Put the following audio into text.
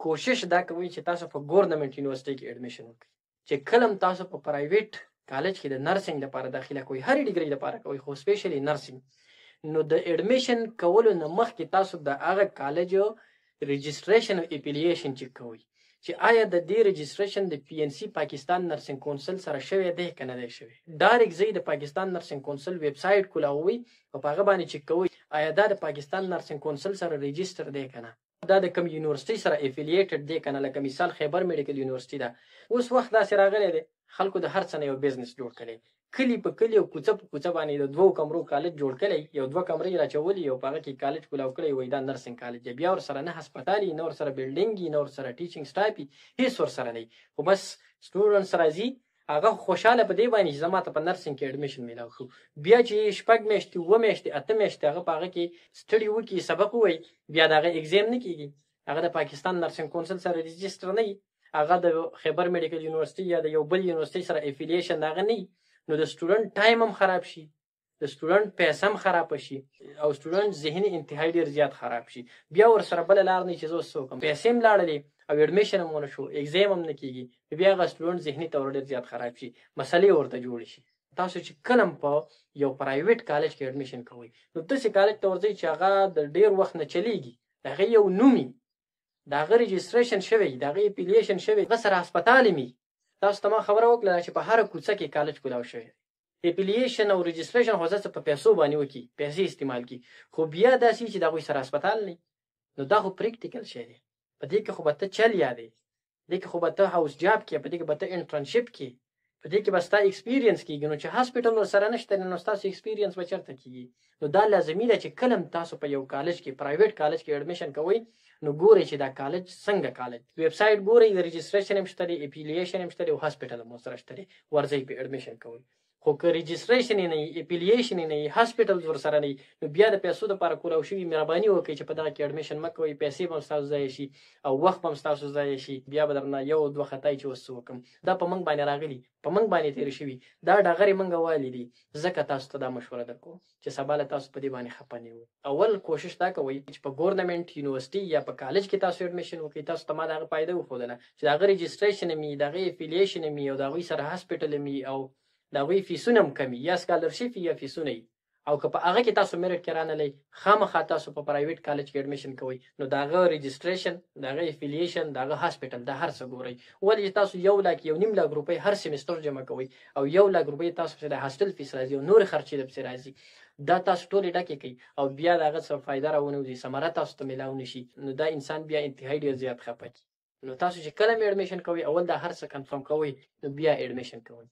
کوشش دا کوئ چې تاسو په ګورنمنټ یونیورسټۍ کې اډمیشن وکړئ. چې کله تاسو په پرایویټ کالج کې د نرسنګ لپاره داخله کوئ، هرې ډیګرۍ لپاره کوئ، خو سپیشلی نرسنګ، نو د اډمیشن کولو نه مخکې تاسو د هغه کالج رجسټریشن او اپلیکیشن چک کوئ چې آیا د دې رجسټریشن د پی ان سی پاکستان نرسنګ کونسل سره شوی دی که نه دی شوی. ډایرکټ ځئ د پاکستان نرسنګ کونسل ویب سایټ کولاوئ او په هغه باندې چک کوئ آیا دا د پاکستان نرسنګ کونسل سره رجسټر دی که نه، دا د کوم یونیورسټۍ سره افیلیټډ دی که نه. لکه مثال خیبر میډیکل یونیورسټي ده. اوس وخت داسې راغلی دی خلکو د هر څه نه یو بزنس جوړ کړی، کلي په کلي او کوڅه په کوڅه باندې د 2 کمرو کالج جوړ کړی، یو 2 کمرې راچولي او په هغه کې کالج کولاو کړی، وایي دا نرسنګ کالج دی. بیا ورسره نه هسپتال وي، نه ورسره بلډینګ وي، نه ورسره ټیچینګ سټاف وي، هېڅ ورسره نه وي. خو بس سټوډنټس راځي، هغه خوشحاله په دې باندې چې زما ته په نرسنګ کې اډمیشن میلاو شو. بیا چې 6 میاشتې 7 میاشتې 8 میاشتې هغه په هغه کې سټډي وکړي، سبق ووایي، بیا د هغه اګزام نه کېږي، هغه د پاکستان نرسنګ کونسل سره رجسټر نه وي، هغه د خیبر میډیکل یونیورسټي یا د یو بل یونیورسټۍ سره افیلیشن هغه نه وي، نو د سټوډنټ ټایم هم خراب شي، د سټوډنټ پیسه هم خراب شي، او سټوډنټ ذهني انتهایی ډېر زیات خراب شي. بیا ورسره بله لار نه چې زه اوس څه وکړم، پیسې هم لاړلې او اډمیشن هم ونه شو، اګزام هم نه کېږي، بیا هغه سټوډنټ ذهني طور ډېر زیات خراب شي، مسلې ورته جوړې شي. تاسو چې کله په یو پرایویټ کالج کې اډمیشن کوئ، نو داسې کالج ته ورځئ چې هغه د ډېر وخت نه چلیږي، د هغې یو نوم وي، د هغه رجسټریشن شوی، د هغې اپلیکیشن شوی، هغه سره هسپتال هم وي. تاسو ته ما خبره وکړله چې په هره کوڅه کې کالج کولاو شوی، اپلیکیشن او رجسټریشن خو څه په پیسو باندې وکړي، پیسې استعمال کړي، خو بیا داسې چې د هغوی سره هسپتال نه وي، نو دا خو پریکټیکل شی دی. په دې کې خو به ته چل یادې، په دې کې خو به ته هاوس جاب کې، په دې کې به ته انټرنشپ کې، په دې کې به ستا ایکسپیرینس کېږي. نو چې هاسپټل ورسره نشته نو ستاسو ایکسپیرینس به چېرته کېږي؟ نو دا لازمي ده چې کله تاسو په یو کالج کې، پرایویټ کالج کې اډمیشن کوئ، نو ګورئ چې دا کالج څنګه کالج، ویب سایټ ګورئ، د رجسټریشن هم شته دی، اپلیکیشن هم شته دی، او هاسپټل هم ورسره شته دی، ورځئ په اډمیشن کوئ. خو که رجسټریشن یې نه وي، اپلیکیشن یې نه وي، هاسپټل ورسره نه وي، نو بیا د پیسو دپاره کولاو شوي مهرباني وکړئ چې په دغه کې اډمیشن مه کوئ، پیسې به هم ستاسو ضایع شي او وخت به هم ستاسو ضایع شي، بیا به درنه 1-2 خطایي چې اوس څه وکړم. دا په موږ باندې راغلي، په موږ باندې تېرې شوي، دا ډغرې موږ والي دي، ځکه تاسو ته دا مشوره درکوم چې سبا له تاسو په دې باندې خفه نه وئ. اول کوشش دا کوئ چې په ګورنمنټ یونیورسټي یا په کالج کې تاسو اډمیشن وکړئ. تاسو ته ما د هغه فایده وښودله چې د هغه رجسټریشن هم وي، د هغې افیلیشن هم وي، او د هغوی سره هاسپټل هم وي، او د هغوی فیسونه هم کم وي، یا سکالرشپ یا فیسونه وي. او که په هغه کې تاسو میرټ کې رانلئ، خامخا تاسو په پرایویټ کالج کې اډمیشن کوئ، نو د هغه رجسټریشن، د هغه افیلیشن، د هغه هاسپټل، د هر څه ګورئ. ولې چې تاسو 1 لاک 1.5 لاک روپۍ هر سیمسټر جمع کوئ، او 1 لاک روپۍ تاسو پسې د هاسټل فیس راځي او نورې خرچې درپسې راځي، دا تاسو ټولې ډکې کوئ، او بیا د هغه څه فایده راونه وځي، ثمره تاسو ته میلاو نه شي، نو دا انسان بیا انتهایی ډېر زیات خفه کي. نو تاسو چې کله مې اډمیشن کوئ، اول دا هر څه کنفرم کوئ، نو بیا اډمیشن کوئ.